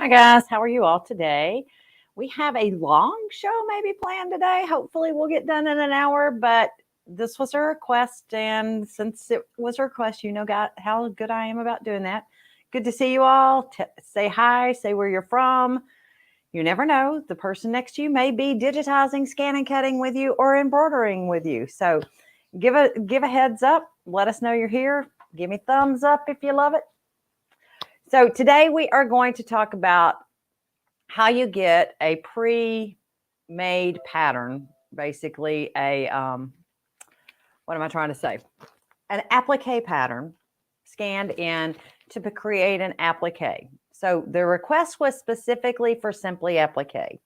Hi guys, how are you all today? We have a long show maybe planned today. Hopefully we'll get done in an hour, but this was a request, and since it was a request, you know how good I am about doing that. Good to see you all. Say hi, say where you're from. You never know, the person next to you may be digitizing, scanning, cutting with you, or embroidering with you. So give a heads up. Let us know you're here. Give me thumbs up if you love it. So today we are going to talk about how you get a pre-made pattern, basically what am I trying to say? An applique pattern scanned in to create an applique. So the request was specifically for Simply Applique.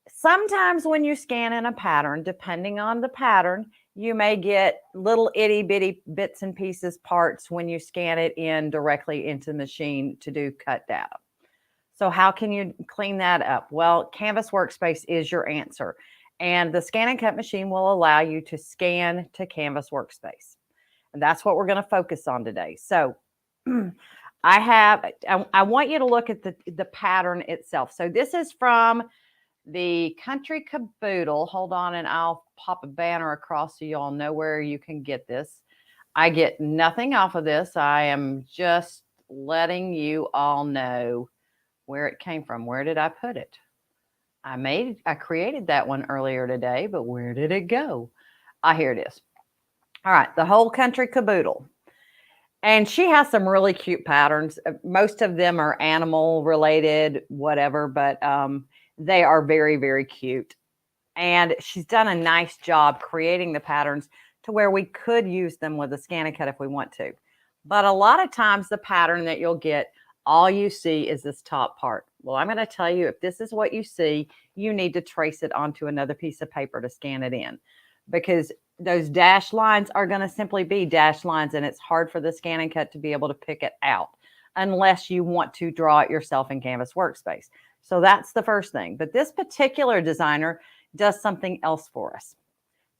Sometimes when you scan in a pattern, depending on the pattern, you may get little itty bitty bits and pieces parts when you scan it in directly into the machine to do cut data. So how can you clean that up? Well, CanvasWorkspace is your answer. And the ScanNCut machine will allow you to scan to CanvasWorkspace. And that's what we're going to focus on today. So I want you to look at the pattern itself. So this is from the Country Caboodle. Hold on, and I'll pop a banner across so you all know where you can get this. I get nothing off of this. I am just letting you all know where it came from. Where did I put it? I created that one earlier today, but where did it go? Here it is. All right, the Whole Country Caboodle. And she has some really cute patterns. Most of them are animal related, whatever, but they are very, very cute. And she's done a nice job creating the patterns to where we could use them with a ScanNCut if we want to. But a lot of times the pattern that you'll get, all you see is this top part. Well, I'm going to tell you, if this is what you see, you need to trace it onto another piece of paper to scan it in, because those dashed lines are going to simply be dashed lines, and it's hard for the ScanNCut to be able to pick it out unless you want to draw it yourself in CanvasWorkspace. So that's the first thing. But this particular designer does something else for us.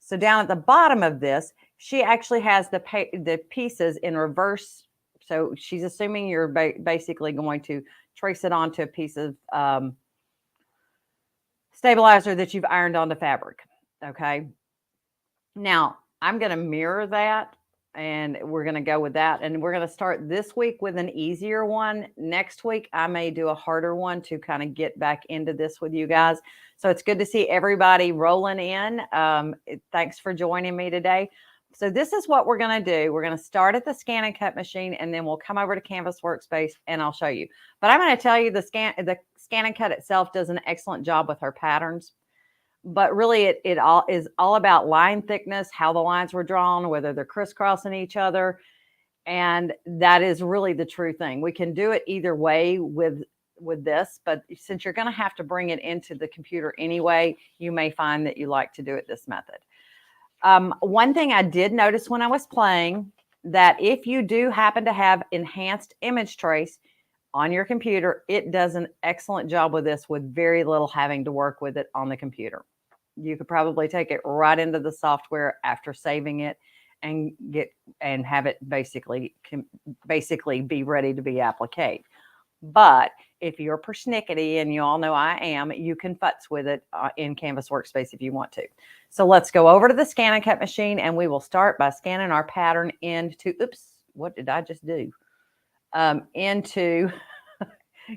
So down at the bottom of this, she actually has the pieces in reverse. So she's assuming you're basically going to trace it onto a piece of stabilizer that you've ironed onto fabric. Okay. Now I'm going to mirror that, and we're going to go with that. And we're going to start this week with an easier one. Next week, I may do a harder one to kind of get back into this with you guys. So it's good to see everybody rolling in. Thanks for joining me today. So this is what we're going to do. We're going to start at the ScanNCut machine, and then we'll come over to CanvasWorkspace and I'll show you. But I'm going to tell you the ScanNCut itself does an excellent job with her patterns. But really it all is all about line thickness, how the lines were drawn, whether they're crisscrossing each other. And that is really the true thing. We can do it either way with this, but since you're going to have to bring it into the computer anyway, you may find that you like to do it this method. One thing I did notice when I was playing, that if you do happen to have enhanced image trace on your computer, it does an excellent job with this with very little having to work with it on the computer. You could probably take it right into the software after saving it and have it basically be ready to be appliqued. But if you're persnickety, and you all know I am, you can futz with it in CanvasWorkspace if you want to. So let's go over to the ScanNCut machine, and we will start by scanning our pattern into, oops, what did I just do? Into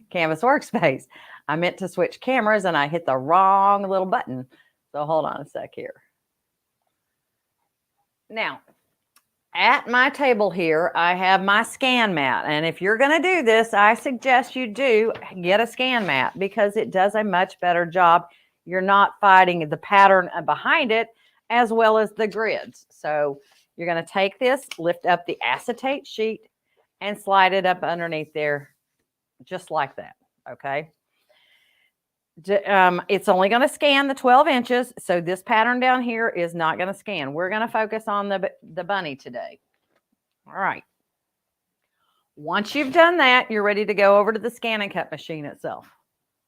CanvasWorkspace. I meant to switch cameras and I hit the wrong little button. So hold on a sec here. Now, at my table here, I have my scan mat. And if you're going to do this, I suggest you do get a scan mat, because it does a much better job. You're not fighting the pattern behind it as well as the grids. So you're going to take this, lift up the acetate sheet, and slide it up underneath there just like that. Okay. It's only going to scan the 12 inches. So this pattern down here is not going to scan. We're going to focus on the bunny today. All right. Once you've done that, you're ready to go over to the ScanNCut machine itself.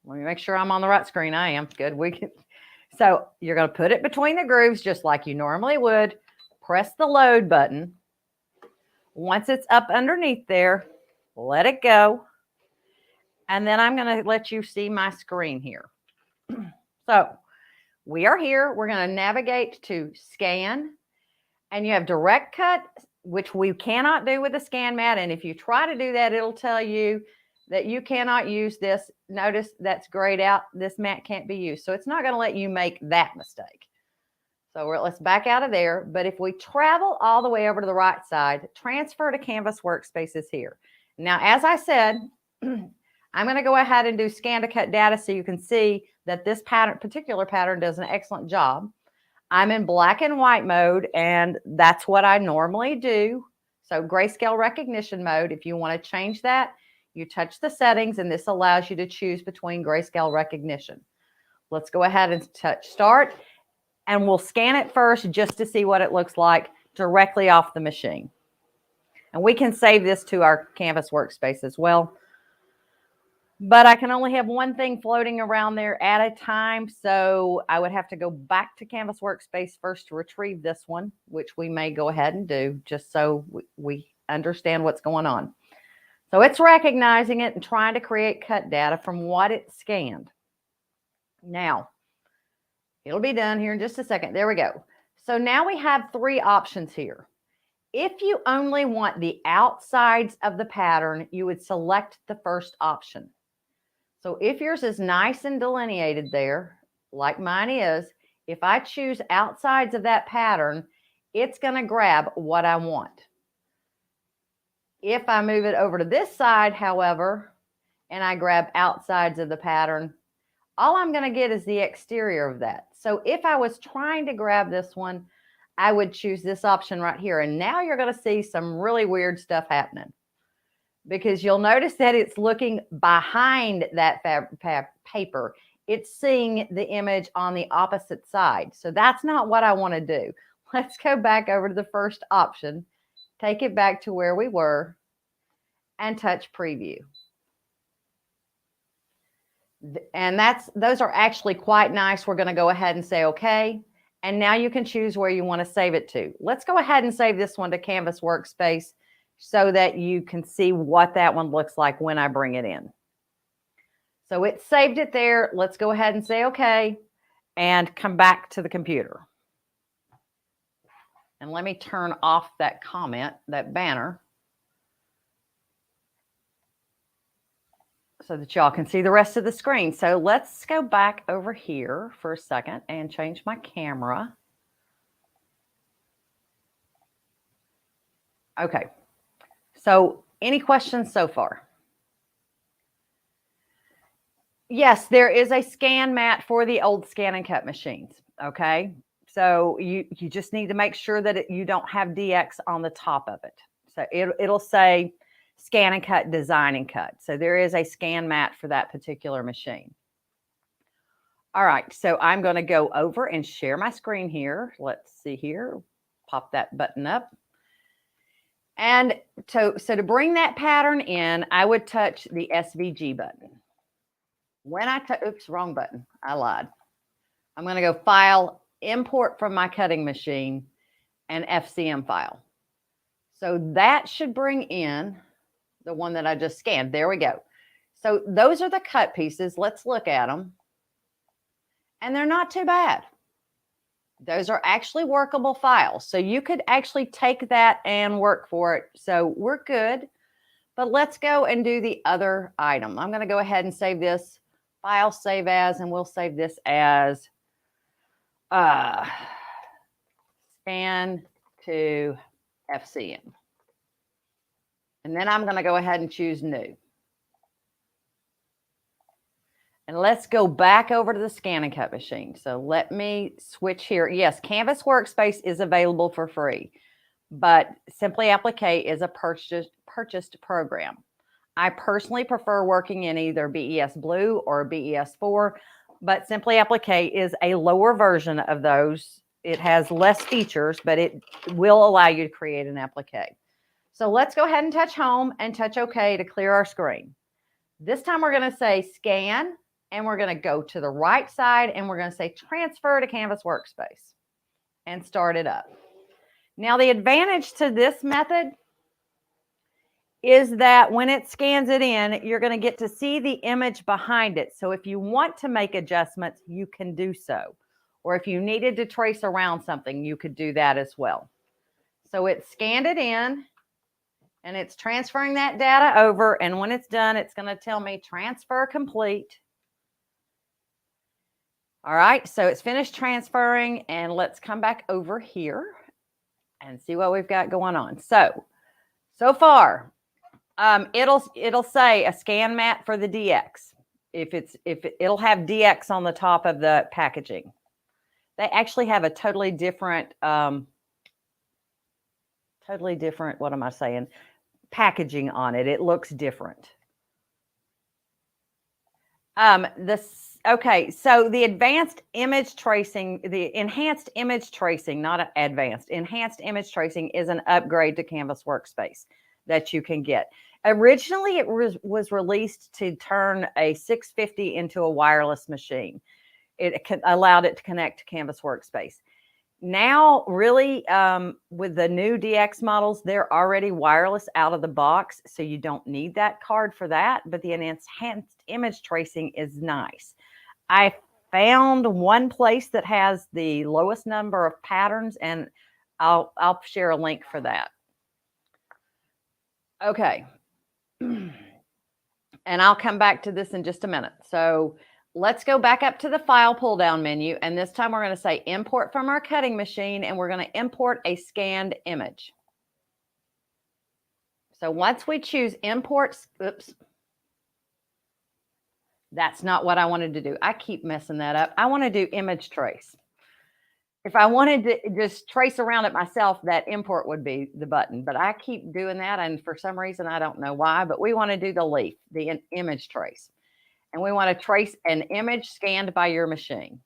Let me make sure I'm on the right screen. I am. Good. So you're going to put it between the grooves just like you normally would. Press the load button. Once it's up underneath there, let it go. And then I'm going to let you see my screen here. So we are here. We're going to navigate to scan, and you have direct cut, which we cannot do with the scan mat. And if you try to do that, it'll tell you that you cannot use this. Notice that's grayed out. This mat can't be used. So it's not going to let you make that mistake. So let's back out of there. But if we travel all the way over to the right side, transfer to CanvasWorkspace is here. Now, as I said, I'm going to go ahead and do ScanNCut data so you can see that this particular pattern does an excellent job. I'm in black and white mode, and that's what I normally do. So grayscale recognition mode, if you want to change that, you touch the settings, and this allows you to choose between grayscale recognition. Let's go ahead and touch start, and we'll scan it first just to see what it looks like directly off the machine. And we can save this to our CanvasWorkspace as well. But I can only have one thing floating around there at a time, so I would have to go back to CanvasWorkspace first to retrieve this one, which we may go ahead and do just so we understand what's going on. So it's recognizing it and trying to create cut data from what it scanned. Now, it'll be done here in just a second. There we go. So now we have three options here. If you only want the outsides of the pattern, you would select the first option. So if yours is nice and delineated there, like mine is, if I choose outsides of that pattern, it's going to grab what I want. If I move it over to this side, however, and I grab outsides of the pattern, all I'm going to get is the exterior of that. So if I was trying to grab this one, I would choose this option right here. And now you're going to see some really weird stuff happening, because you'll notice that it's looking behind that paper. It's seeing the image on the opposite side. So that's not what I want to do. Let's go back over to the first option, take it back to where we were, and touch preview. And those are actually quite nice. We're going to go ahead and say okay. And now you can choose where you want to save it to. Let's go ahead and save this one to CanvasWorkspace so that you can see what that one looks like when I bring it in. So it saved it there. Let's go ahead and say okay and come back to the computer. And let me turn off that comment, that banner, so that y'all can see the rest of the screen. So let's go back over here for a second and change my camera. Okay. So any questions so far? Yes, there is a scan mat for the old ScanNCut machines. Okay. So you just need to make sure that you don't have DX on the top of it. So it'll say ScanNCut Design and Cut. So there is a scan mat for that particular machine. All right. So I'm going to go over and share my screen here. Let's see here. Pop that button up. And so to bring that pattern in, I would touch the SVG button. When I oops, wrong button. I lied. I'm going to go File, Import from my cutting machine, and FCM File. So that should bring in the one that I just scanned. There we go. So those are the cut pieces. Let's look at them. And they're not too bad. Those are actually workable files. So you could actually take that and work for it. So we're good. But let's go and do the other item. I'm going to go ahead and save this. File, save as, and we'll save this as scan to FCM. And then I'm going to go ahead and choose new. And let's go back over to the ScanNCut machine. So let me switch here. Yes, CanvasWorkspace is available for free, but Simply Applique is a purchased program. I personally prefer working in either BESBlue or BES4, but Simply Applique is a lower version of those. It has less features, but it will allow you to create an applique. So let's go ahead and touch home and touch OK to clear our screen. This time we're going to say scan, and we're going to go to the right side, and we're going to say transfer to CanvasWorkspace and start it up. Now the advantage to this method is that when it scans it in, you're going to get to see the image behind it. So if you want to make adjustments, you can do so. Or if you needed to trace around something, you could do that as well. So it scanned it in, and it's transferring that data over. And when it's done, it's going to tell me transfer complete. All right, so it's finished transferring, and let's come back over here and see what we've got going on. So far, it'll say a scan mat for the DX. It'll have DX on the top of the packaging. They actually have a totally different, what am I saying? Packaging on it. It looks different. Okay, so the advanced image tracing, the enhanced image tracing, not advanced, enhanced image tracing is an upgrade to CanvasWorkspace that you can get. Originally, it was released to turn a 650 into a wireless machine. It allowed it to connect to CanvasWorkspace. Now, really, with the new DX models, they're already wireless out of the box, so you don't need that card for that, but the enhanced image tracing is nice. I found one place that has the lowest number of patterns, and I'll share a link for that. Okay. And I'll come back to this in just a minute. So let's go back up to the file pull down menu. And this time we're going to say import from our cutting machine, and we're going to import a scanned image. So once we choose import, oops, that's not what I wanted to do. I keep messing that up. I want to do image trace. If I wanted to just trace around it myself, that import would be the button, but I keep doing that. And for some reason, I don't know why, but we want to do the leaf, the image trace. And we want to trace an image scanned by your machine.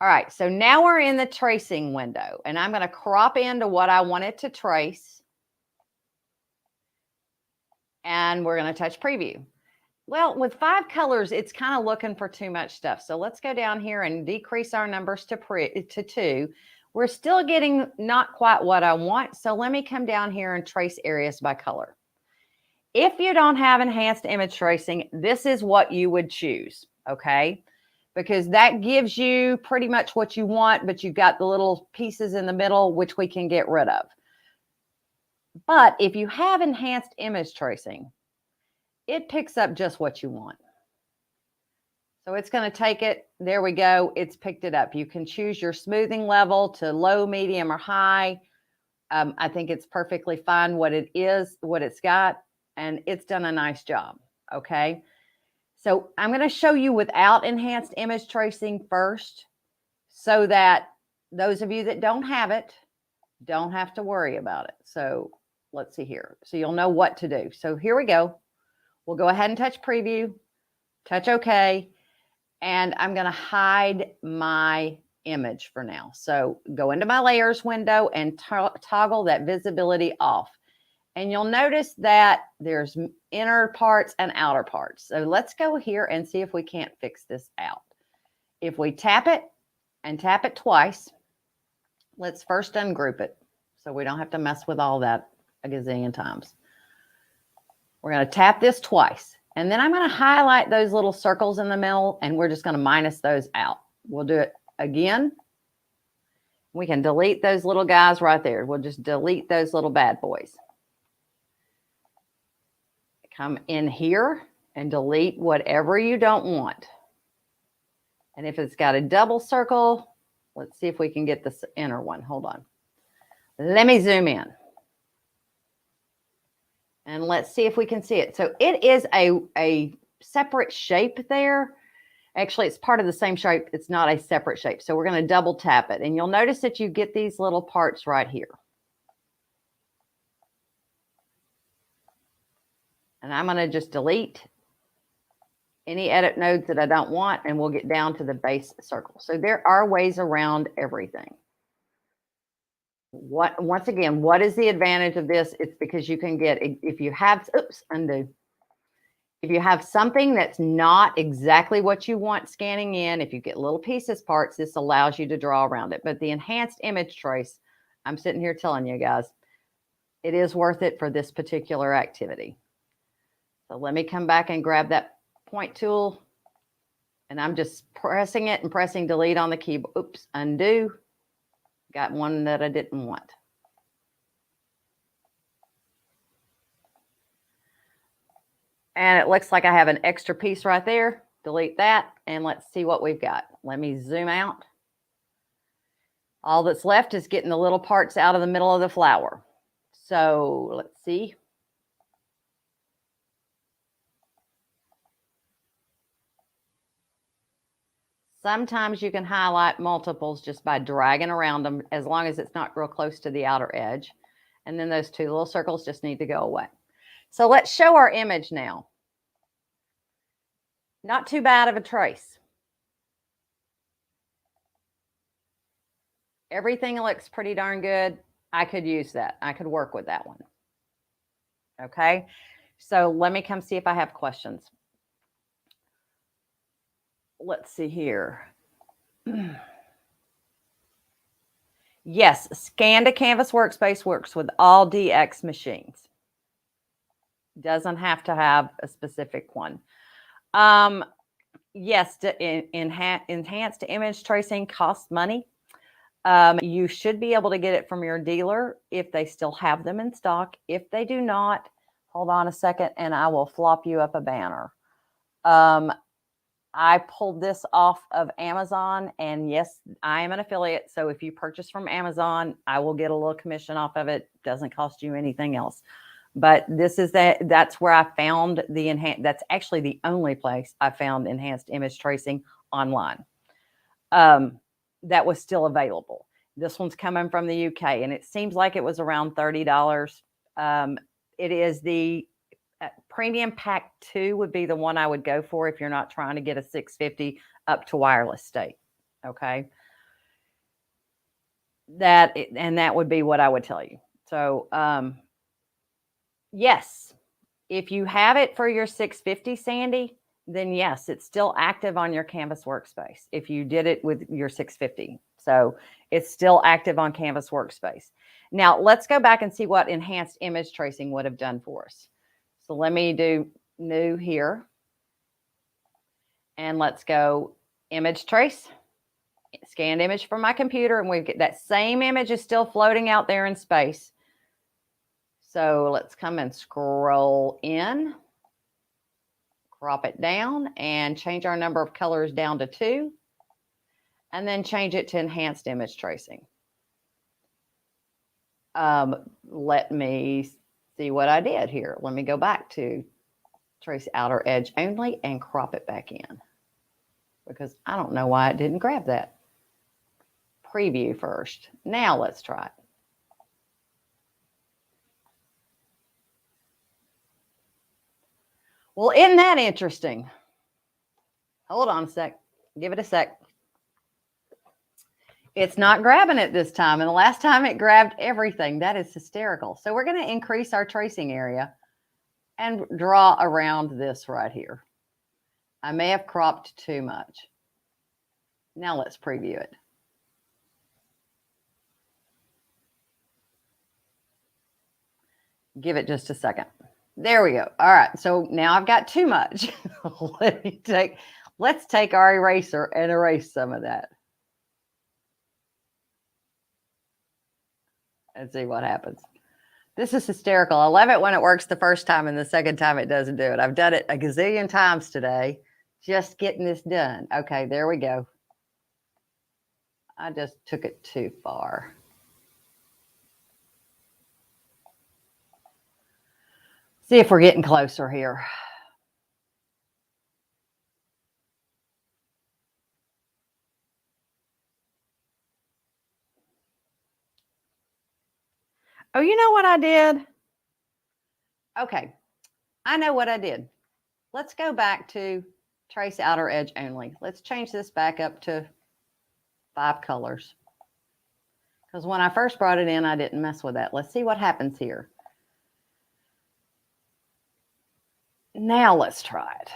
All right, so now we're in the tracing window, and I'm going to crop into what I want it to trace. And we're going to touch preview. Well, with 5 colors, it's kind of looking for too much stuff. So let's go down here and decrease our numbers to 2. We're still getting not quite what I want. So let me come down here and trace areas by color. If you don't have enhanced image tracing, this is what you would choose, okay? Because that gives you pretty much what you want, but you've got the little pieces in the middle, which we can get rid of. But if you have enhanced image tracing, it picks up just what you want. So it's going to take it. There we go. It's picked it up. You can choose your smoothing level to low, medium, or high. I think it's perfectly fine what it is, what it's got, and it's done a nice job. Okay. So I'm going to show you without enhanced image tracing first, so that those of you that don't have it don't have to worry about it. So let's see here. So you'll know what to do. So here we go. We'll go ahead and touch preview, touch OK, and I'm going to hide my image for now. So go into my layers window and toggle that visibility off. And you'll notice that there's inner parts and outer parts. So let's go here and see if we can't fix this out. If we tap it and tap it twice, let's first ungroup it so we don't have to mess with all that a gazillion times. We're going to tap this twice, and then I'm going to highlight those little circles in the middle, and we're just going to minus those out. We'll do it again. We can delete those little guys right there. We'll just delete those little bad boys. Come in here and delete whatever you don't want. And if it's got a double circle, let's see if we can get this inner one. Hold on. Let me zoom in. And let's see if we can see it. So it is a separate shape there. Actually, it's part of the same shape. It's not a separate shape. So we're going to double tap it. And you'll notice that you get these little parts right here. And I'm going to just delete any edit nodes that I don't want, and we'll get down to the base circle. So there are ways around everything. Once again, what is the advantage of this? It's because you can get, if you have, oops, undo. If you have something that's not exactly what you want scanning in, if you get little pieces, parts, this allows you to draw around it. But the enhanced image trace, I'm sitting here telling you guys, it is worth it for this particular activity. So let me come back and grab that point tool, and I'm just pressing it and pressing delete on the keyboard. Oops, undo. Got one that I didn't want. And it looks like I have an extra piece right there. Delete that, and let's see what we've got. Let me zoom out. All that's left is getting the little parts out of the middle of the flower. So let's see. Sometimes you can highlight multiples just by dragging around them, as long as it's not real close to the outer edge. And then those two little circles just need to go away. So let's show our image now. Not too bad of a trace. Everything looks pretty darn good. I could use that. I could work with that one. Okay, so let me come see if I have questions. Let's see here. Yes, Scan to CanvasWorkspace works with all DX machines. Doesn't have to have a specific one. Yes, enhanced image tracing costs money. You should be able to get it from your dealer if they still have them in stock. If they do not, hold on a second and I will flop you up a banner. I pulled this off of Amazon, and yes, I am an affiliate. So if you purchase from Amazon, I will get a little commission off of it. Doesn't cost you anything else. But this is that's where I found the enhanced. That's actually the only place I found enhanced image tracing online. That was still available. This one's coming from the UK, and it seems like it was around $30. It is the Premium Pack 2 would be the one I would go for if you're not trying to get a 650 up to wireless state. Okay. That would be what I would tell you. So, yes, if you have it for your 650, Sandy, then yes, it's still active on your CanvasWorkspace if you did it with your 650. So it's still active on CanvasWorkspace. Now let's go back and see what enhanced image tracing would have done for us. So let me do new here. And let's go image trace, scanned image from my computer, and we get that same image is still floating out there in space. So let's come and scroll in, crop it down, and change our number of colors down to 2, and then change it to enhanced image tracing. Let me see what I did here. Let me go back to trace outer edge only and crop it back in, because I don't know why it didn't grab that. Preview first. Now let's try it. Well, isn't that interesting? Hold on a sec. Give it a sec. It's not grabbing it this time. And the last time it grabbed everything. That is hysterical. So we're going to increase our tracing area and draw around this right here. I may have cropped too much. Now let's preview it. Give it just a second. There we go. All right. So now I've got too much. Let's take our eraser and erase some of that. And see what happens. This is hysterical. I love it when it works the first time and the second time it doesn't do it. I've done it a gazillion times today, just getting this done. Okay, there we go. I just took it too far. See if we're getting closer here. Oh, you know what I did? Okay, I know what I did. Let's go back to trace outer edge only. Let's change this back up to 5 colors. Because when I first brought it in, I didn't mess with that. Let's see what happens here. Now let's try it.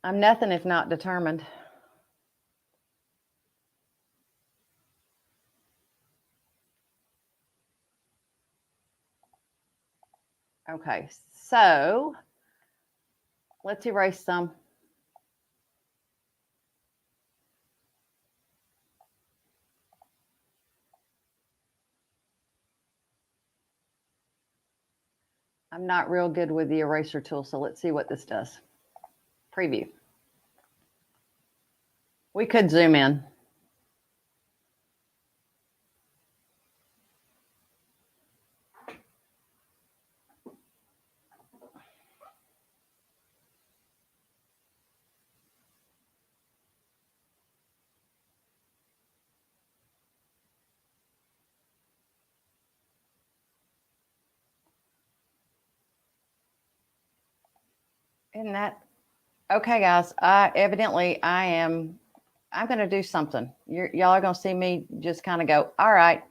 I'm nothing if not determined. Okay, so let's erase some. I'm not real good with the eraser tool, so let's see what this does. Preview. We could zoom in. Isn't that okay, guys? I'm going to do something. Y'all are going to see me just kind of go, all right,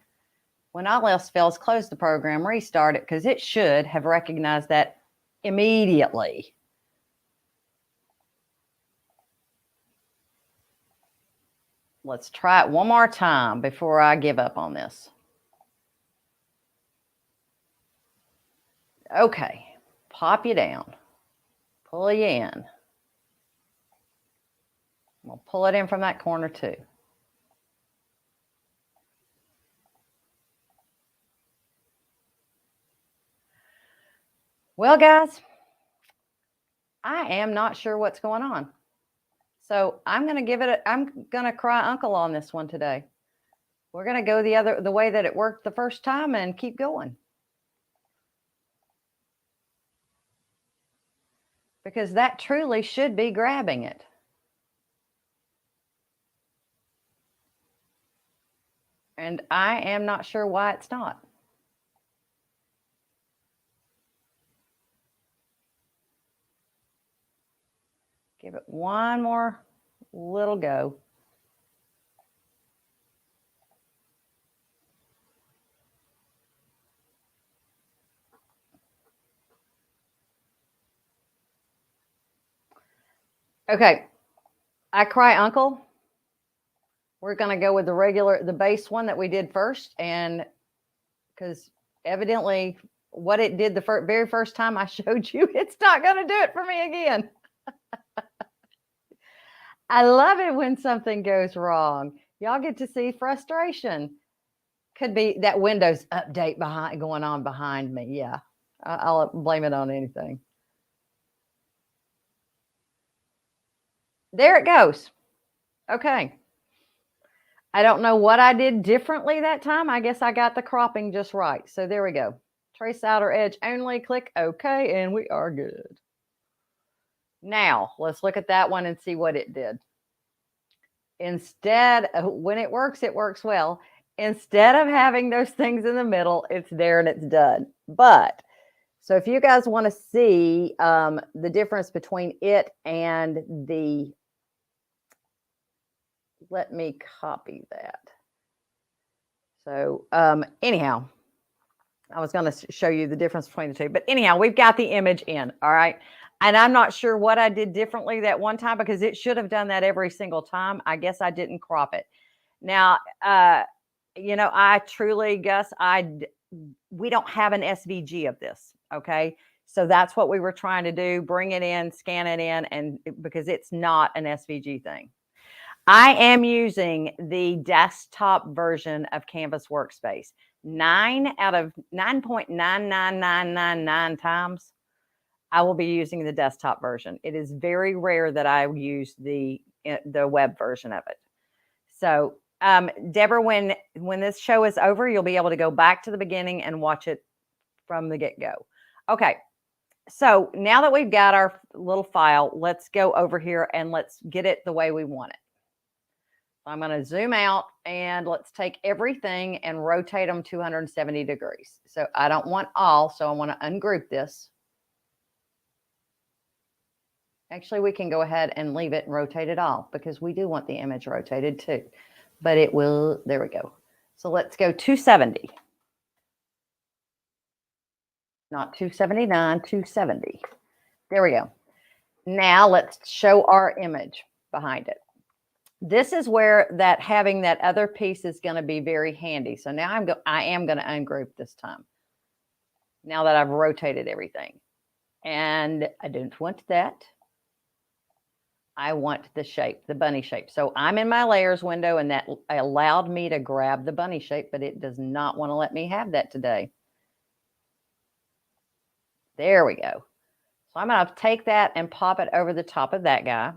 when all else fails, close the program, restart it, because it should have recognized that immediately. Let's try it one more time before I give up on this. Okay, pop you down, pull you in. We'll pull it in from that corner too. Well, guys, I am not sure what's going on. So I'm going to cry uncle on this one today. We're going to go the way that it worked the first time and keep going. Because that truly should be grabbing it. And I am not sure why it's not. Give it one more little go. Okay, I cry uncle. We're going to go with the base one that we did first, and because evidently what it did the very first time I showed you, it's not going to do it for me again. I love it when something goes wrong. Y'all get to see frustration. Could be that Windows update going on behind me. Yeah, I'll blame it on anything. There it goes. Okay. I don't know what I did differently that time. I guess I got the cropping just right. So there we go. Trace outer edge only, click OK, and we are good. Now, let's look at that one and see what it did. Instead, when it works well. Instead of having those things in the middle, it's there and it's done. But, so if you guys want to see the difference between it and the, let me copy that. So anyhow, I was going to show you the difference between the two. But anyhow, we've got the image in, all right? And I'm not sure what I did differently that one time because it should have done that every single time. I guess I didn't crop it. Now, you know, I truly, Gus, we don't have an SVG of this, okay? So that's what we were trying to do, bring it in, scan it in, and because it's not an SVG thing. I am using the desktop version of CanvasWorkspace. 9 out of 9.99999 times, I will be using the desktop version. It is very rare that I use the web version of it. So, Deborah, when this show is over, you'll be able to go back to the beginning and watch it from the get-go. Okay, so now that we've got our little file, let's go over here and let's get it the way we want it. I'm going to zoom out and let's take everything and rotate them 270 degrees. So I don't want all, so I want to ungroup this. Actually, we can go ahead and leave it and rotate it all because we do want the image rotated too. But it will, there we go. So let's go 270. Not 279, 270. There we go. Now let's show our image behind it. This is where having that other piece is going to be very handy. So now I am going to ungroup this time. now that I've rotated everything. And I don't want that. I want the shape, the bunny shape. So I'm in my layers window, and that allowed me to grab the bunny shape, but it does not want to let me have that today. There we go. So I'm going to take that and pop it over the top of that guy.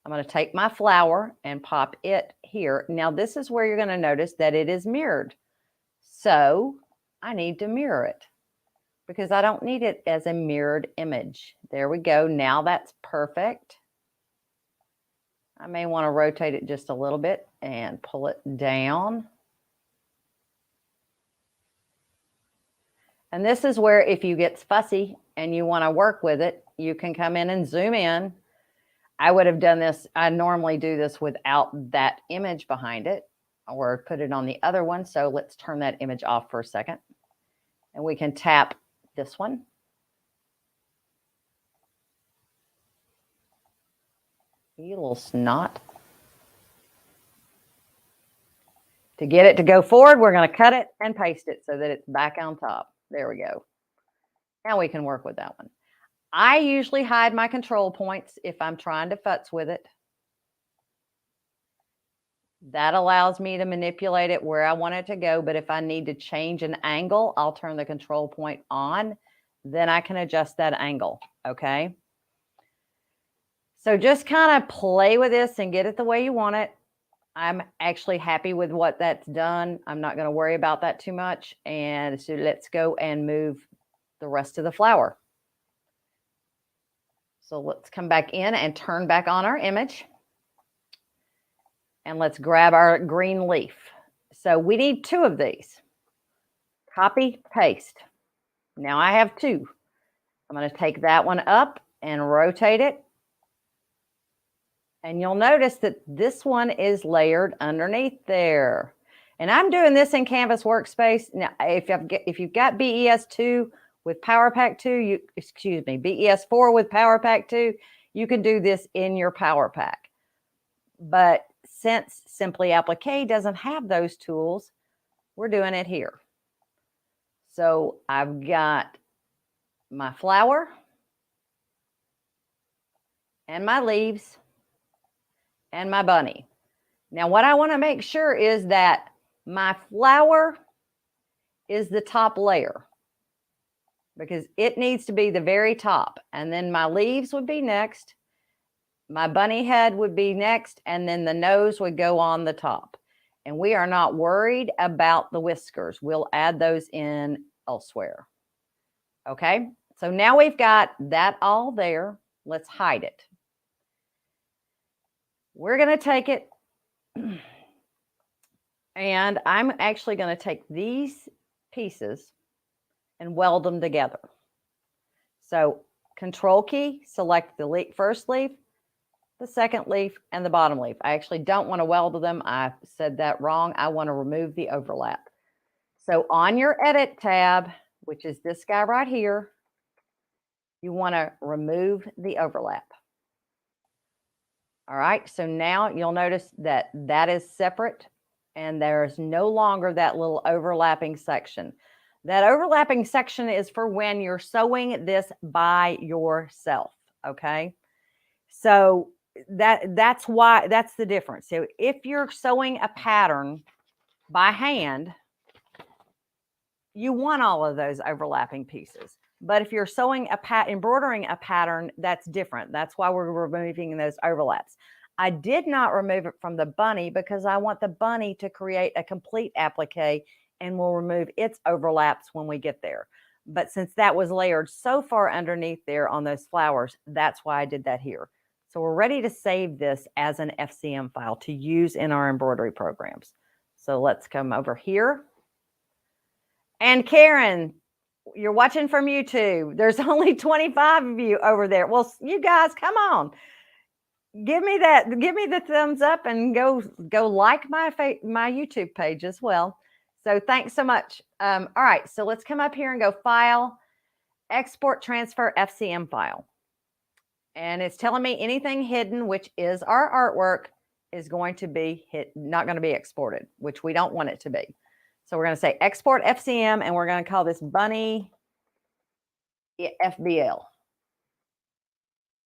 I'm going to take my flower and pop it here. Now this is where you're going to notice that it is mirrored. So I need to mirror it because I don't need it as a mirrored image. There we go. Now that's perfect. I may want to rotate it just a little bit and pull it down. And this is where if you get fussy and you want to work with it, you can come in and zoom in. I would have done this. I normally do this without that image behind it or put it on the other one. So let's turn that image off for a second. And we can tap this one. You little snot. To get it to go forward, we're going to cut it and paste it so that it's back on top. There we go. Now we can work with that one. I usually hide my control points if I'm trying to futz with it. That allows me to manipulate it where I want it to go. But if I need to change an angle, I'll turn the control point on. Then I can adjust that angle. Okay. So just kind of play with this and get it the way you want it. I'm actually happy with what that's done. I'm not going to worry about that too much. And so let's go and move the rest of the flower. So let's come back in and turn back on our image. And let's grab our green leaf. So we need 2 of these. Copy, paste. Now I have 2. I'm going to take that one up and rotate it. And you'll notice that this one is layered underneath there. And I'm doing this in CanvasWorkspace. Now, if you've got BES2 with PowerPack 2, BES4 with PowerPack 2, you can do this in your PowerPack. But since Simply Applique doesn't have those tools, we're doing it here. So I've got my flower and my leaves and my bunny. Now what I want to make sure is that my flower is the top layer because it needs to be the very top. And then my leaves would be next. My bunny head would be next. And then the nose would go on the top. And we are not worried about the whiskers. We'll add those in elsewhere. Okay. So now we've got that all there. Let's hide it. We're going to take it, and I'm actually going to take these pieces and weld them together. So Control key, select the first leaf, the second leaf, and the bottom leaf. I actually don't want to weld them. I said that wrong. I want to remove the overlap. So on your Edit tab, which is this guy right here, you want to remove the overlap. All right, so now you'll notice that that is separate and there's no longer that little overlapping section. That overlapping section is for when you're sewing this by yourself, okay? So that's why, that's the difference. So if you're sewing a pattern by hand, you want all of those overlapping pieces. But if you're sewing embroidering a pattern, that's different. That's why we're removing those overlaps. I did not remove it from the bunny because I want the bunny to create a complete applique, and we'll remove its overlaps when we get there. But since that was layered so far underneath there on those flowers, that's why I did that here. So we're ready to save this as an FCM file to use in our embroidery programs. So let's come over here. And Karen, you're watching from YouTube. There's only 25 of you over there. Well, you guys, come on. Give me the thumbs up and go like my YouTube page as well. So thanks so much. All right, so let's come up here and go File, Export Transfer FCM File. And it's telling me anything hidden, which is our artwork, is going to be not going to be exported, which we don't want it to be. So we're going to say Export FCM, and we're going to call this Bunny FBL.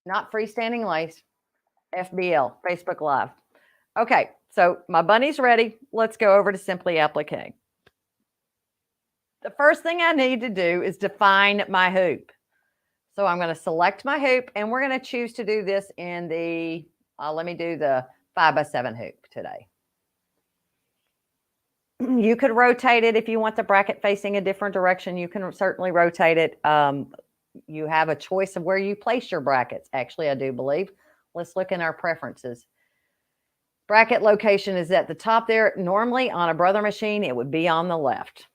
Not freestanding lace, FBL, Facebook Live. Okay, so my bunny's ready. Let's go over to Simply Applique. The first thing I need to do is define my hoop. So I'm going to select my hoop, and we're going to choose to do this in the, let me do the 5x7 hoop today. You could rotate it if you want the bracket facing a different direction. You can certainly rotate it. You have a choice of where you place your brackets. Actually, I do believe. Let's look in our preferences. Bracket location is at the top there. Normally on a Brother machine, it would be on the left.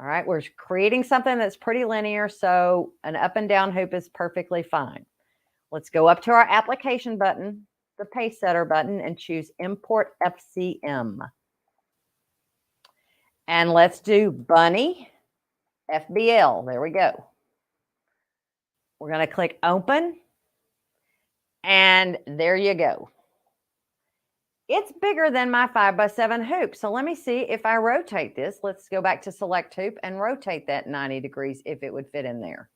All right, we're creating something that's pretty linear, so an up and down hoop is perfectly fine. Let's go up to our application button, the pace setter button, and choose import FCM. And let's do bunny FBL. There we go. We're going to click open, and there you go. It's bigger than my 5x7 hoop. So let me see if I rotate this. Let's go back to select hoop and rotate that 90 degrees if it would fit in there.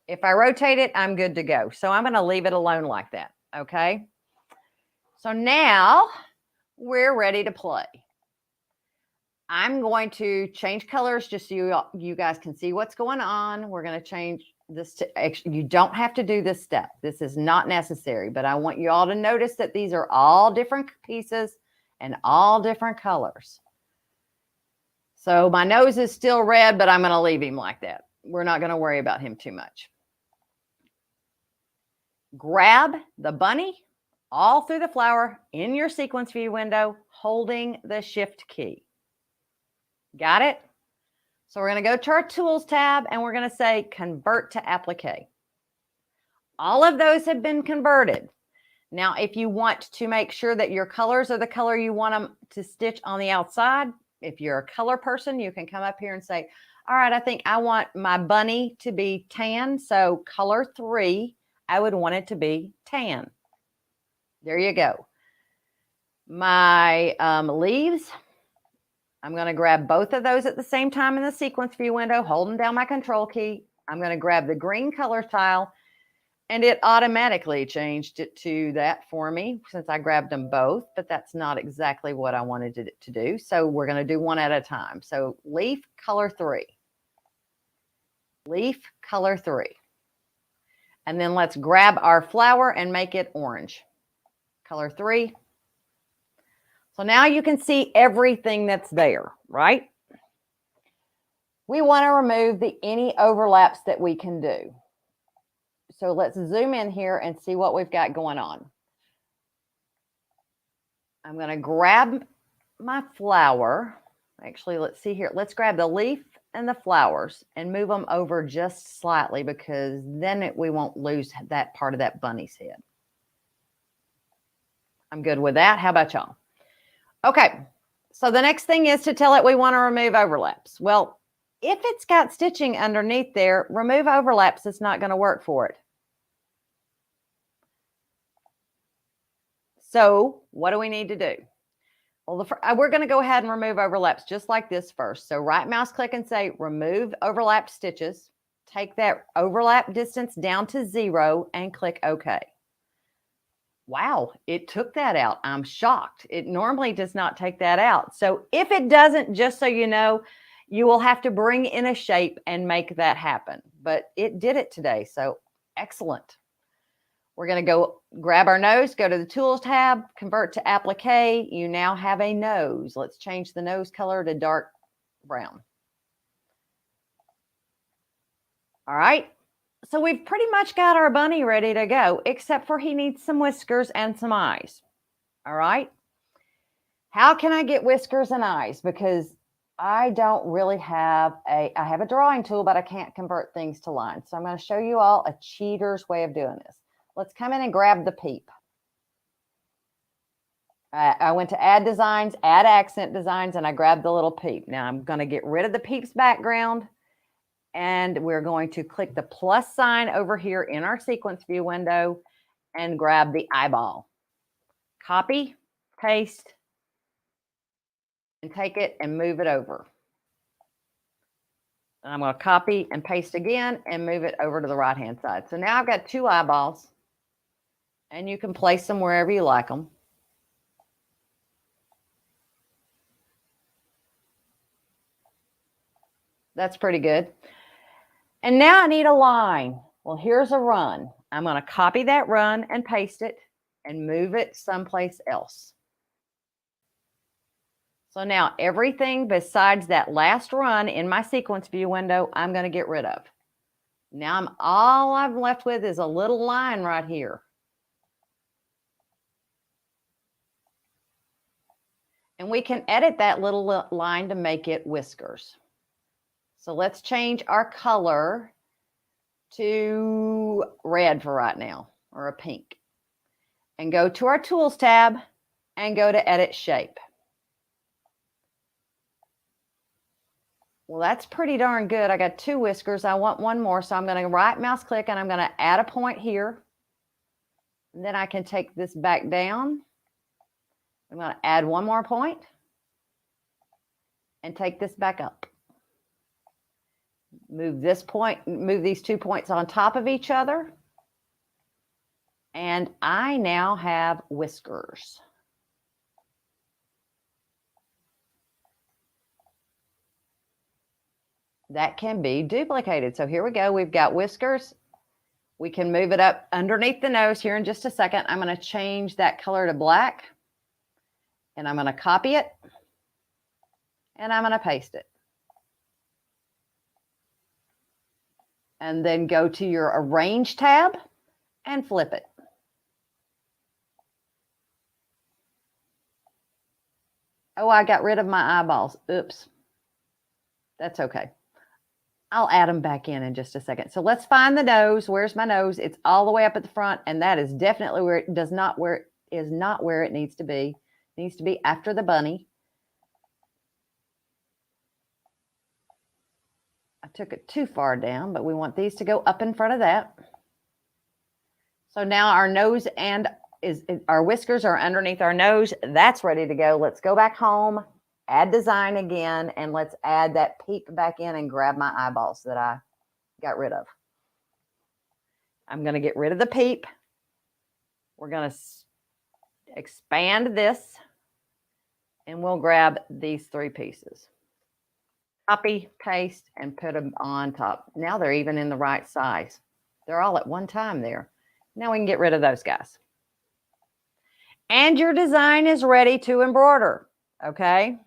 If I rotate it, I'm good to go. So I'm going to leave it alone like that. Okay. So now we're ready to play. I'm going to change colors just so you guys can see what's going on. We're going to change this to, you don't have to do this step. This is not necessary, but I want you all to notice that these are all different pieces and all different colors. So my nose is still red, but I'm going to leave him like that. We're not going to worry about him too much. Grab the bunny all through the flower in your sequence view window, holding the shift key. Got it? So we're going to go to our Tools tab, and we're going to say Convert to Applique. All of those have been converted. Now, if you want to make sure that your colors are the color you want them to stitch on the outside, if you're a color person, you can come up here and say, all right, I think I want my bunny to be tan, so color 3, I would want it to be tan. There you go. My leaves, I'm going to grab both of those at the same time in the sequence view window, holding down my control key. I'm going to grab the green color tile, and it automatically changed it to that for me since I grabbed them both, but that's not exactly what I wanted it to do. So we're going to do one at a time. So leaf color 3. Leaf color 3. And then let's grab our flower and make it orange. Color 3. So now you can see everything that's there, right? We want to remove any overlaps that we can do. So let's zoom in here and see what we've got going on. I'm going to grab my flower. Actually, let's see here. Let's grab the leaf and the flowers and move them over just slightly, because then we won't lose that part of that bunny's head. I'm good with that. How about y'all? Okay, so the next thing is to tell it we want to remove overlaps. Well, if it's got stitching underneath there, remove overlaps is not going to work for it. So what do we need to do? Well, we're going to go ahead and remove overlaps just like this first. So right mouse click and say remove overlapped stitches. Take that overlap distance down to 0 and click OK. Wow, it took that out. I'm shocked. It normally does not take that out. So if it doesn't, just so you know, you will have to bring in a shape and make that happen. But it did it today, so excellent. We're going to go grab our nose, go to the Tools tab, Convert to Applique. You now have a nose. Let's change the nose color to dark brown. All right. So we've pretty much got our bunny ready to go, except for he needs some whiskers and some eyes. All right. How can I get whiskers and eyes? Because I don't really have I have a drawing tool, but I can't convert things to lines. So I'm going to show you all a cheater's way of doing this. Let's come in and grab the peep. I went to add designs, add accent designs, and I grabbed the little peep. Now I'm going to get rid of the peep's background. And we're going to click the plus sign over here in our sequence view window and grab the eyeball. Copy, paste, and take it and move it over. And I'm going to copy and paste again and move it over to the right-hand side. So now I've got 2 eyeballs, and you can place them wherever you like them. That's pretty good. And now I need a line. Well, here's a run. I'm going to copy that run and paste it and move it someplace else. So now everything besides that last run in my sequence view window, I'm going to get rid of. Now all I'm left with is a little line right here. And we can edit that little line to make it whiskers. So let's change our color to red for right now, or a pink. And go to our Tools tab and go to Edit Shape. Well, that's pretty darn good. I got 2 whiskers. I want one more, so I'm going to right mouse click and I'm going to add a point here. And then I can take this back down. I'm going to add one more point and take this back up. Move this point, move these 2 points on top of each other. And I now have whiskers. That can be duplicated. So here we go. We've got whiskers. We can move it up underneath the nose here in just a second. I'm going to change that color to black. And I'm going to copy it. And I'm going to paste it. And then go to your Arrange tab and flip it. Oh, I got rid of my eyeballs. Oops. That's okay. I'll add them back in just a second. So let's find the nose. Where's my nose? It's all the way up at the front, and that is definitely where it is not where it needs to be. It needs to be after the bunny. I took it too far down, but we want these to go up in front of that. So now our nose and our whiskers are underneath our nose. That's ready to go. Let's go back home, add design again, and let's add that peep back in and grab my eyeballs that I got rid of. I'm going to get rid of the peep. We're going to expand this, and we'll grab these 3 pieces. Copy, paste, and put them on top. Now they're even in the right size. They're all at one time there. Now we can get rid of those guys. And your design is ready to embroider, okay?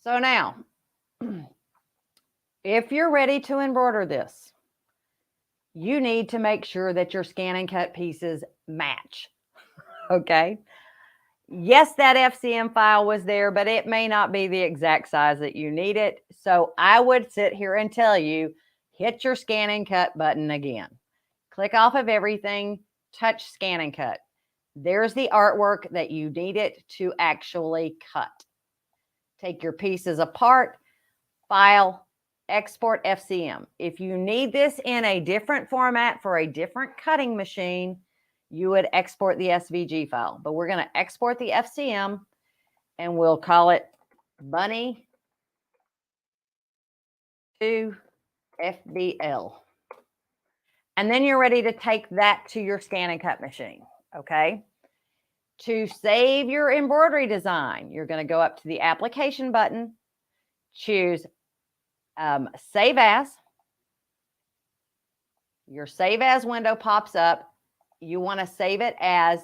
So now, if you're ready to embroider this, you need to make sure that your ScanNCut pieces match, okay? Yes, that FCM file was there, but it may not be the exact size that you need it. So I would sit here and tell you, hit your ScanNCut button again. Click off of everything, touch ScanNCut. There's the artwork that you need it to actually cut. Take your pieces apart, file, export FCM. If you need this in a different format for a different cutting machine, you would export the SVG file. But we're going to export the FCM, and we'll call it Bunny to FBL. And then you're ready to take that to your ScanNCut machine, okay? To save your embroidery design, you're going to go up to the Application button, choose Save As. Your Save As window pops up. You want to save it as,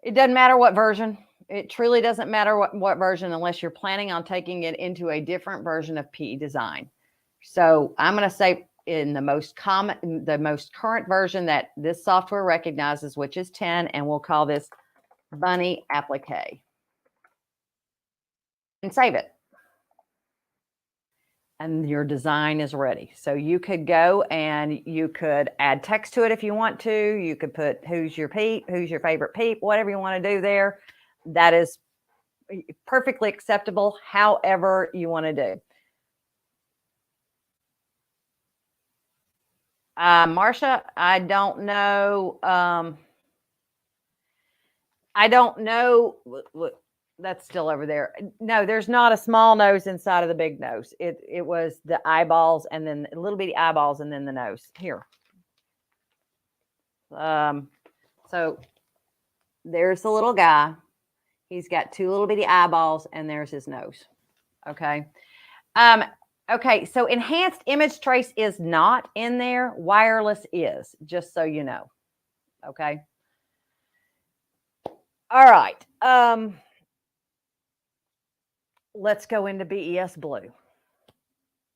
it doesn't matter what version. It truly doesn't matter what version unless you're planning on taking it into a different version of PE Design. So I'm going to say in the most current version that this software recognizes, which is 10, and we'll call this Bunny Applique. And save it. And your design is ready. So you could go and you could add text to it if you want to. You could put who's your peep, who's your favorite peep, whatever you want to do there. That is perfectly acceptable, however you want to do. Marcia, I don't know. I don't know. That's still over there. No, there's not a small nose inside of the big nose. It was the eyeballs and then a little bitty eyeballs and then the nose. Here. So there's the little guy. He's got two little bitty eyeballs and there's his nose. Okay. Okay, so enhanced image trace is not in there. Wireless is, just so you know. Okay. All right. Let's go into BESBlue.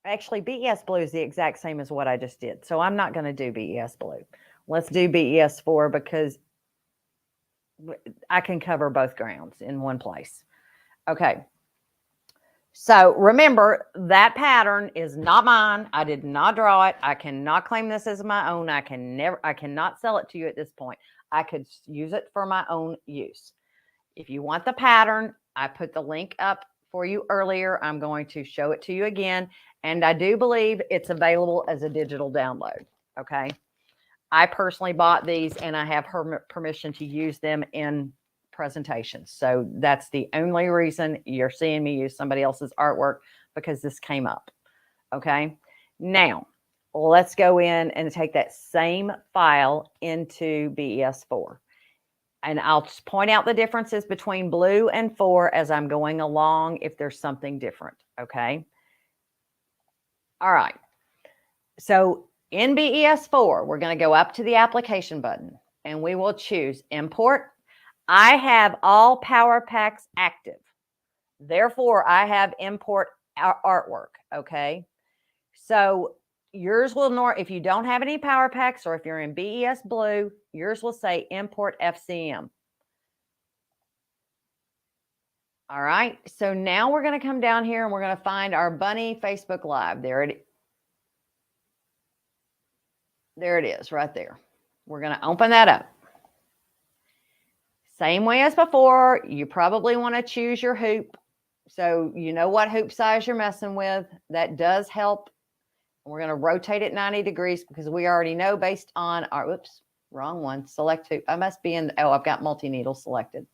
Actually, BESBlue is the exact same as what I just did. So I'm not going to do BESBlue. Let's do BES4 because I can cover both grounds in one place. Okay. So remember, that pattern is not mine. I did not draw it. I cannot claim this as my own. I cannot sell it to you at this point. I could use it for my own use. If you want the pattern, I put the link up for you earlier. I'm going to show it to you again. And I do believe it's available as a digital download. Okay. I personally bought these and I have permission to use them in presentations. So that's the only reason you're seeing me use somebody else's artwork, because this came up. Okay. Now let's go in and take that same file into BES4. And I'll just point out the differences between blue and 4 as I'm going along if there's something different. Okay. All right. So in BES4, we're going to go up to the application button and we will choose import. I have all power packs active. Therefore, I have import artwork. Okay. So yours will if you don't have any power packs or if you're in BESBlue, yours will say import FCM. All right. So now we're going to come down here and we're going to find our bunny Facebook Live. There it is right there. We're going to open that up. Same way as before, you probably want to choose your hoop. So you know what hoop size you're messing with. That does help. We're going to rotate it 90 degrees because we already know based on our, whoops, wrong one, select hoop. I must be in, I've got multi-needle selected.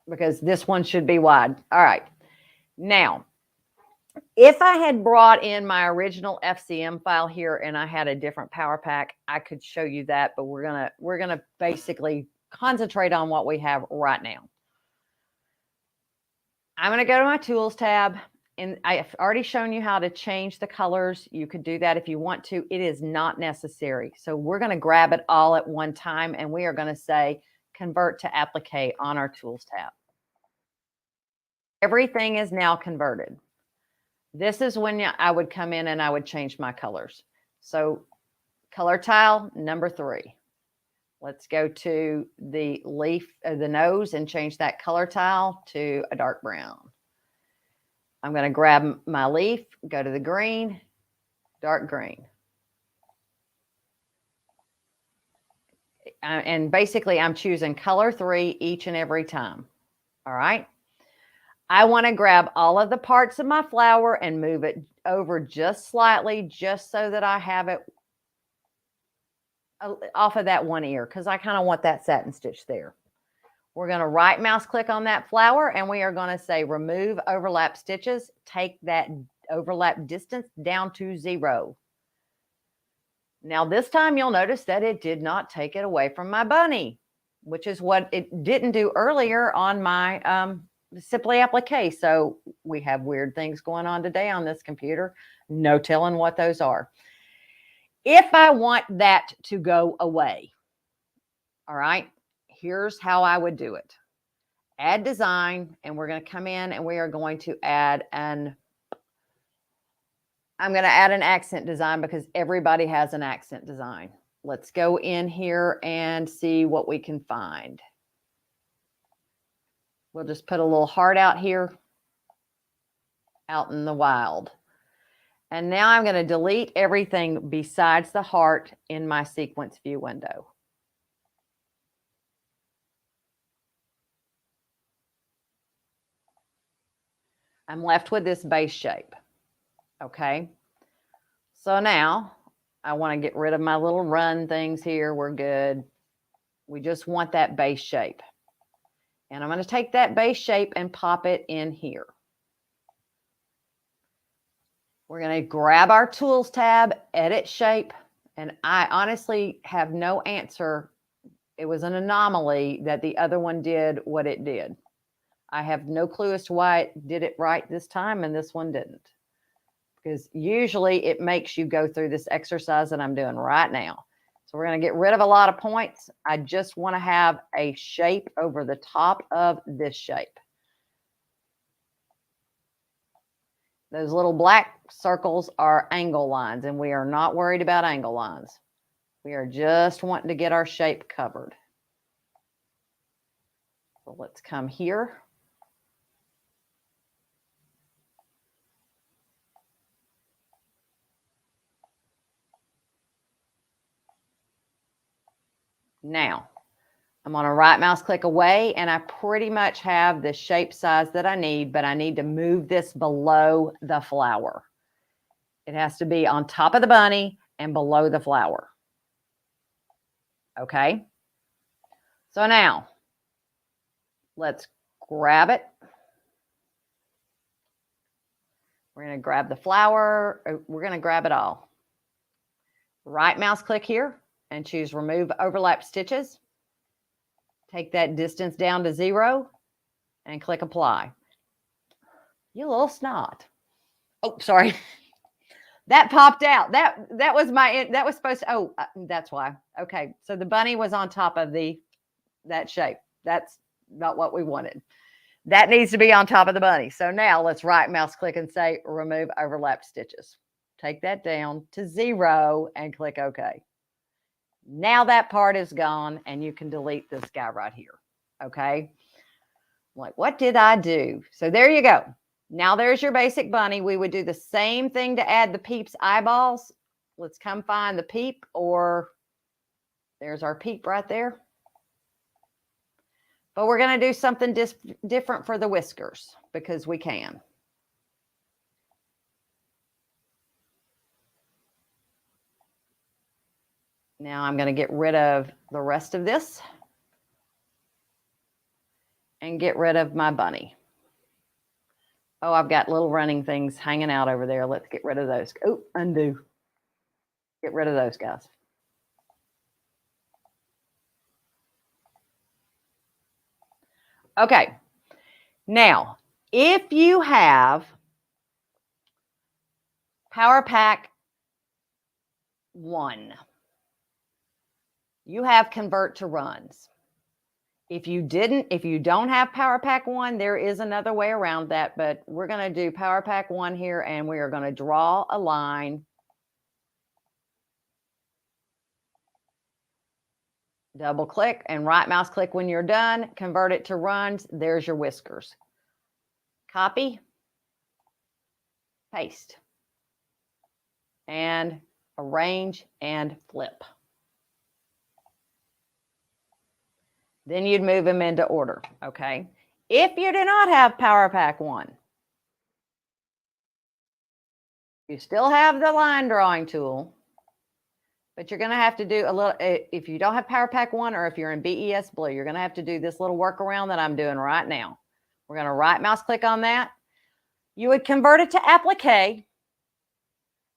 Because this one should be wide. All right. Now, if I had brought in my original FCM file here and I had a different power pack, I could show you that, but we're gonna basically concentrate on what we have right now. I'm gonna go to my Tools tab, and I've already shown you how to change the colors. You could do that if you want to. It is not necessary. So we're gonna grab it all at one time, and we are gonna say Convert to Applique on our Tools tab. Everything is now converted. This is when I would come in and I would change my colors. So color tile number 3. Let's go to the leaf, the nose, and change that color tile to a dark brown. I'm going to grab my leaf, go to the green, dark green. And basically I'm choosing color 3 each and every time. All right. I want to grab all of the parts of my flower and move it over just slightly, just so that I have it off of that one ear, because I kind of want that satin stitch there. We're going to right mouse click on that flower and we are going to say remove overlap stitches. Take that overlap distance down to 0. Now this time you'll notice that it did not take it away from my bunny, which is what it didn't do earlier on my Simply Applique. So we have weird things going on today on this computer. No telling what those are. If I want that to go away, all right, here's how I would do it. Add design, and we're going to come in and we are going to add I'm going to add an accent design because everybody has an accent design. Let's go in here and see what we can find. We'll just put a little heart out here, out in the wild. And now I'm going to delete everything besides the heart in my sequence view window. I'm left with this base shape. Okay. So now I want to get rid of my little run things here. We're good. We just want that base shape. And I'm going to take that base shape and pop it in here. We're going to grab our Tools tab, Edit Shape, and I honestly have no answer. It was an anomaly that the other one did what it did. I have no clue as to why it did it right this time and this one didn't. Because usually it makes you go through this exercise that I'm doing right now. So we're going to get rid of a lot of points. I just want to have a shape over the top of this shape. Those little black circles are angle lines, and we are not worried about angle lines. We are just wanting to get our shape covered. So let's come here. Now, I'm going to right mouse click away, and I pretty much have the shape size that I need, but I need to move this below the flower. It has to be on top of the bunny and below the flower. Okay? So now, let's grab it. We're going to grab the flower. We're going to grab it all. Right mouse click here and choose Remove Overlap Stitches. Take that distance down to 0 and click Apply. You little snot. Oh, sorry. That popped out. That was supposed to, oh, that's why. Okay, so the bunny was on top of that shape. That's not what we wanted. That needs to be on top of the bunny. So now let's right mouse click and say Remove Overlap Stitches. Take that down to 0 and click OK. Now that part is gone and you can delete this guy right here. Okay. I'm like, what did I do? So there you go. Now there's your basic bunny. We would do the same thing to add the peep's eyeballs. Let's come find the peep, or there's our peep right there. But we're going to do something different for the whiskers because we can. Now I'm going to get rid of the rest of this and get rid of my bunny. Oh, I've got little running things hanging out over there. Let's get rid of those. Oh, undo. Get rid of those guys. Okay. Now, if you have Power Pack 1, you have Convert to Runs. If you don't have Power Pack 1, there is another way around that, but we're going to do Power Pack 1 here, and we are going to draw a line. Double click and right mouse click when you're done. Convert it to runs. There's your whiskers. Copy, paste, and arrange and flip. Then you'd move them into order, okay? If you do not have Power Pack 1, you still have the line drawing tool, but you're going to have to do a little, if you don't have Power Pack 1 or if you're in BESBlue, you're going to have to do this little workaround that I'm doing right now. We're going to right mouse click on that. You would convert it to Applique,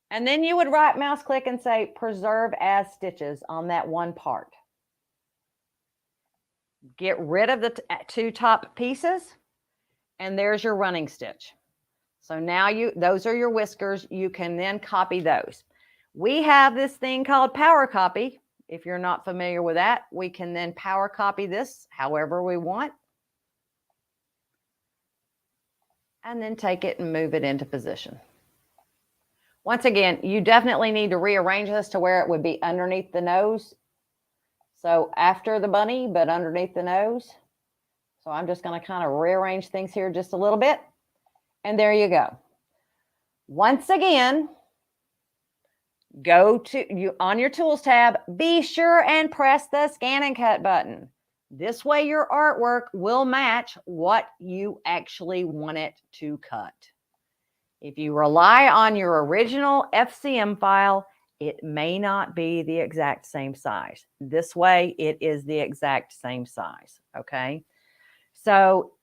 and then you would right mouse click and say Preserve as Stitches on that one part. Get rid of the two top pieces, and there's your running stitch. So now those are your whiskers. You can then copy those. We have this thing called Power Copy. If you're not familiar with that, we can then power copy this however we want. And then take it and move it into position. Once again, you definitely need to rearrange this to where it would be underneath the nose. So after the bunny, but underneath the nose. So I'm just going to kind of rearrange things here just a little bit. And there you go. Once again, go to on your Tools tab, be sure and press the Scan and Cut button. This way your artwork will match what you actually want it to cut. If you rely on your original FCM file, it may not be the exact same size. This way, it is the exact same size, okay? So,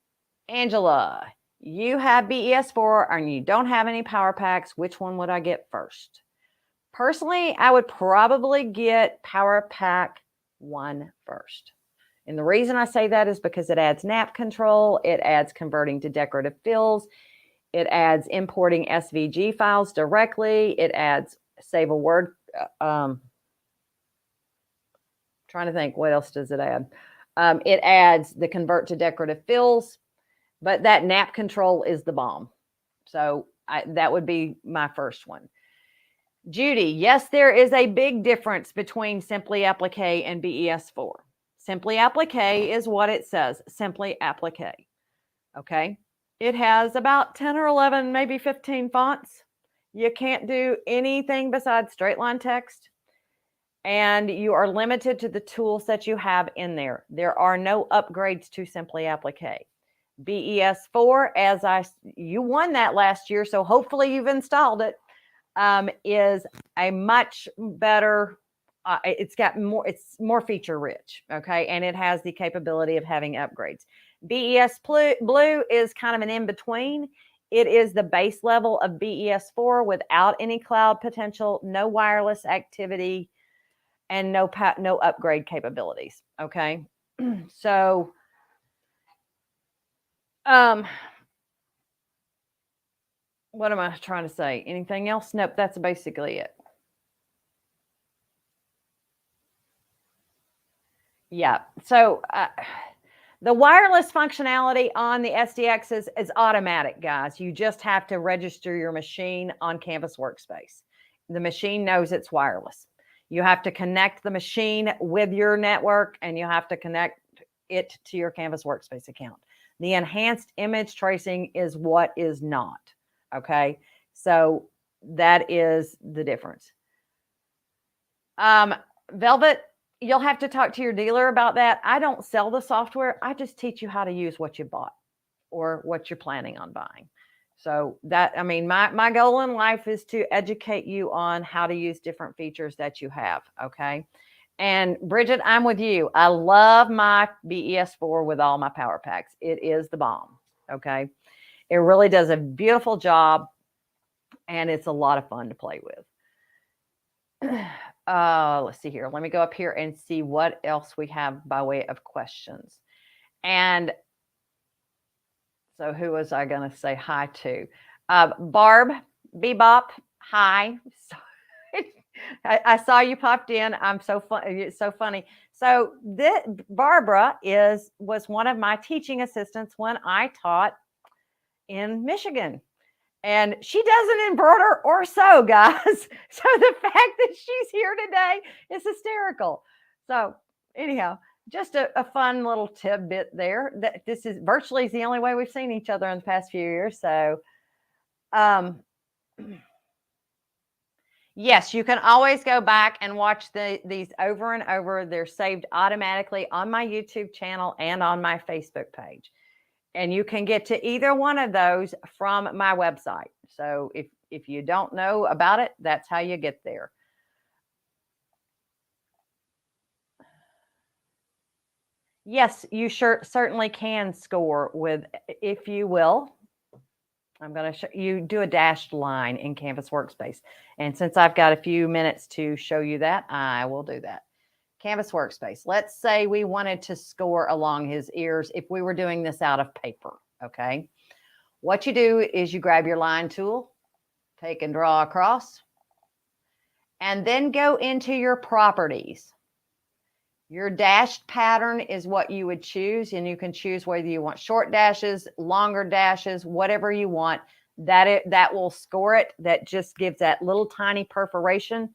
Angela, you have BES4 and you don't have any power packs. Which one would I get first? Personally, I would probably get Power Pack 1 first. And the reason I say that is because it adds nap control, it adds converting to decorative fills, it adds importing SVG files directly, it adds save a word. Trying to think, what else does it add? It adds the convert to decorative fills, but that nap control is the bomb. So that would be my first one. Judy, yes, there is a big difference between Simply Applique and BES4. Simply Applique is what it says, Simply Applique. Okay. It has about 10 or 11, maybe 15 fonts. You can't do anything besides straight line text. And you are limited to the tools that you have in there. There are no upgrades to Simply Applique. BES4, you won that last year, so hopefully you've installed it, is a much better, it's more feature rich, okay? And it has the capability of having upgrades. BESBlue is kind of an in-between. It is the base level of BES4 without any cloud potential, no wireless activity, and no upgrade capabilities, okay? So, what am I trying to say? Anything else? Nope, that's basically it. Yeah, so the wireless functionality on the SDX is automatic, guys. You just have to register your machine on CanvasWorkspace. The machine knows it's wireless. You have to connect the machine with your network, and you have to connect it to your CanvasWorkspace account. The enhanced image tracing is what is not, okay? So that is the difference. Velvet, you'll have to talk to your dealer about that. I don't sell the software. I just teach you how to use what you bought or what you're planning on buying. So that, I mean, my goal in life is to educate you on how to use different features that you have, okay? And Bridget, I'm with you. I love my BES4 with all my power packs. It is the bomb, okay? It really does a beautiful job, and it's a lot of fun to play with. Let's see here. Let me go up here and see what else we have by way of questions. And so who was I going to say hi to? Barb, Bebop, hi. I saw you popped in. I'm so fun. It's so funny. So Barbara was one of my teaching assistants when I taught in Michigan. And she doesn't embroider or sew, guys. So the fact that she's here today is hysterical. So anyhow, just a fun little tidbit there. That this is virtually the only way we've seen each other in the past few years. So, yes, you can always go back and watch these over and over. They're saved automatically on my YouTube channel and on my Facebook page. And you can get to either one of those from my website. So if you don't know about it, that's how you get there. Yes, you certainly can score with, if you will. I'm going to show you do a dashed line in CanvasWorkspace. And since I've got a few minutes to show you that, I will do that. CanvasWorkspace. Let's say we wanted to score along his ears if we were doing this out of paper, okay? What you do is you grab your line tool, take and draw across, and then go into your properties. Your dashed pattern is what you would choose, and you can choose whether you want short dashes, longer dashes, whatever you want. That will score it. That just gives that little tiny perforation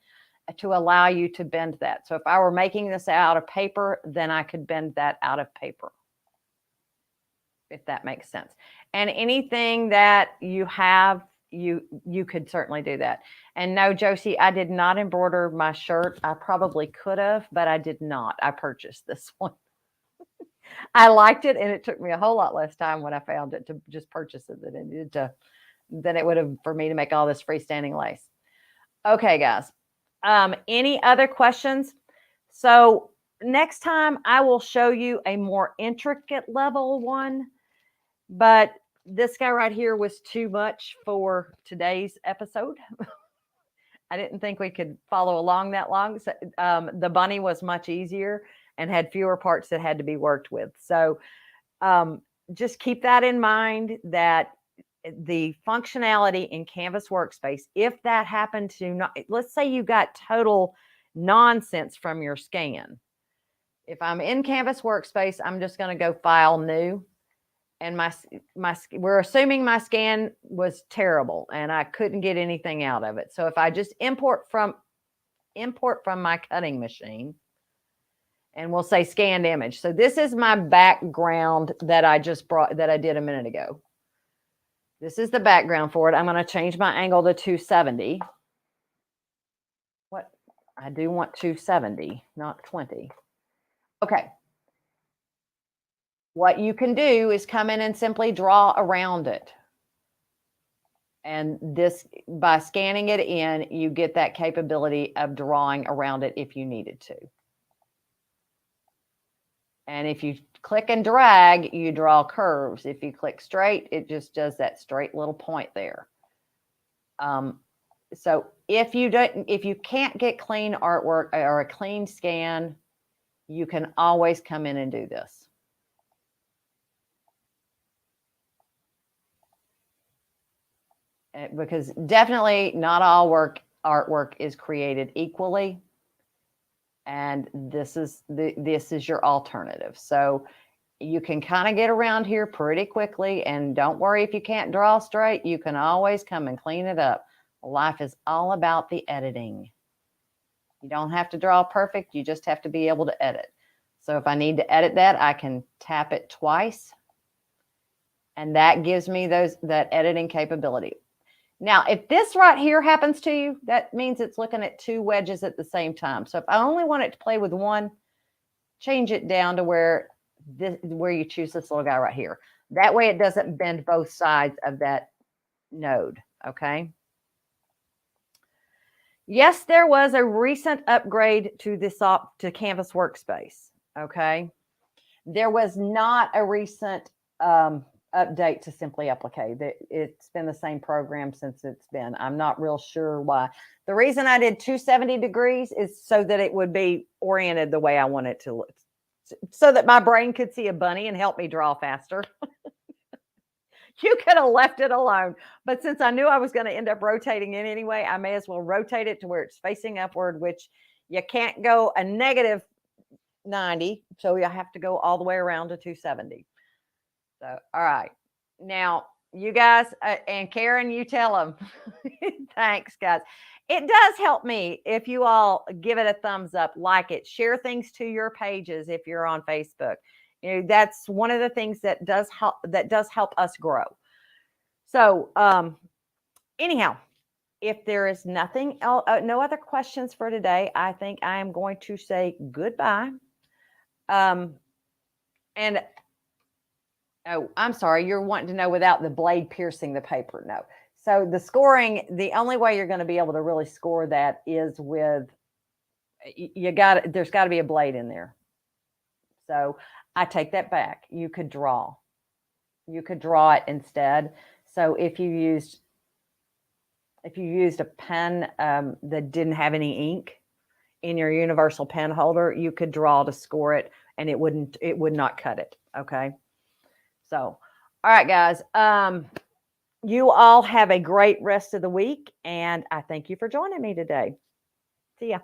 to allow you to bend that. So if I were making this out of paper, then I could bend that out of paper, if that makes sense. And anything that you have, you could certainly do that. And no, Josie, I did not embroider my shirt. I probably could have, but I did not. I purchased this one. I liked it, and it took me a whole lot less time when I found it to just purchase it than it would have for me to make all this freestanding lace. Okay, guys. Any other questions? So next time I will show you a more intricate level one, but this guy right here was too much for today's episode. I didn't think we could follow along that long. So, the bunny was much easier and had fewer parts that had to be worked with. So just keep that in mind, that the functionality in CanvasWorkspace, if that happened to not, let's say you got total nonsense from your scan. If I'm in CanvasWorkspace, I'm just going to go File, New. And we're assuming my scan was terrible and I couldn't get anything out of it. So if I just import from my cutting machine, and we'll say scanned image. So this is my background that I did a minute ago. This is the background for it. I'm going to change my angle to 270. What? I do want 270, not 20. Okay. What you can do is come in and simply draw around it. And this, by scanning it in, you get that capability of drawing around it if you needed to. And if you click and drag, you draw curves. If you click straight, it just does that straight little point there. So if you can't get clean artwork or a clean scan, you can always come in and do this. Because definitely not all artwork is created equally. And this is your alternative. So you can kind of get around here pretty quickly, and don't worry if you can't draw straight. You can always come and clean it up. Life is all about the editing. You don't have to draw perfect. You just have to be able to edit. So if I need to edit that, I can tap it twice, and that gives me that editing capability. Now, if this right here happens to you, that means it's looking at two wedges at the same time. So if I only want it to play with one, change it down to where you choose this little guy right here. That way it doesn't bend both sides of that node, okay? Yes, there was a recent upgrade to CanvasWorkspace, okay? There was not a recent update to Simply Applique. It's been the same program since it's been. I'm not real sure why. The reason I did 270 degrees is so that it would be oriented the way I want it to look, so that my brain could see a bunny and help me draw faster. You could have left it alone, but since I knew I was going to end up rotating it anyway, I may as well rotate it to where it's facing upward, which you can't go a negative 90, so you have to go all the way around to 270. So, all right. Now, you guys, and Karen, you tell them. Thanks, guys. It does help me if you all give it a thumbs up, like it, share things to your pages if you're on Facebook. You know, that's one of the things that does help us grow. So, anyhow, if there is nothing else, no other questions for today, I think I am going to say goodbye. And oh, I'm sorry, you're wanting to know without the blade piercing the paper. No. So the scoring, the only way you're going to be able to really score that is with, there's got to be a blade in there. So I take that back. You could draw it instead. So if you used a pen that didn't have any ink in your universal pen holder, you could draw to score it, and it would not cut it. Okay. So, all right, guys. You all have a great rest of the week, and I thank you for joining me today. See ya.